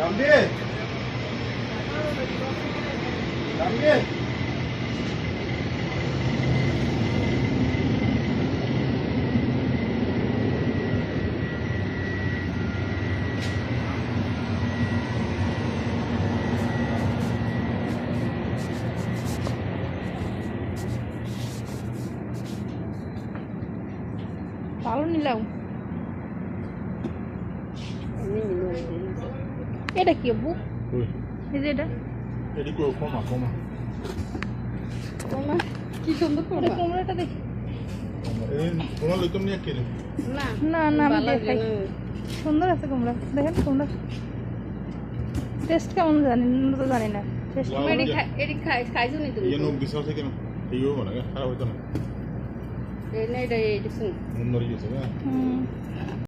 Gambil. Gambil. ভালো নিলাম। এটা কি আব্বু? এই যে এটা Jadi kau koma. কমলা কি সুন্দর কমলা। কমলাটা দেখি। Koma lu ni akil. না না না আমি দেখাই। সুন্দর আছে কমলা, দেখেন কমলা টেস্ট কেমন জানি তো জানি না। টেস্ট এডি খাইছো নি তুমি? Iya nuk bisa sih kan. Iyo mana kan? Harap itu na. এটা এটা Mundur gitu kan.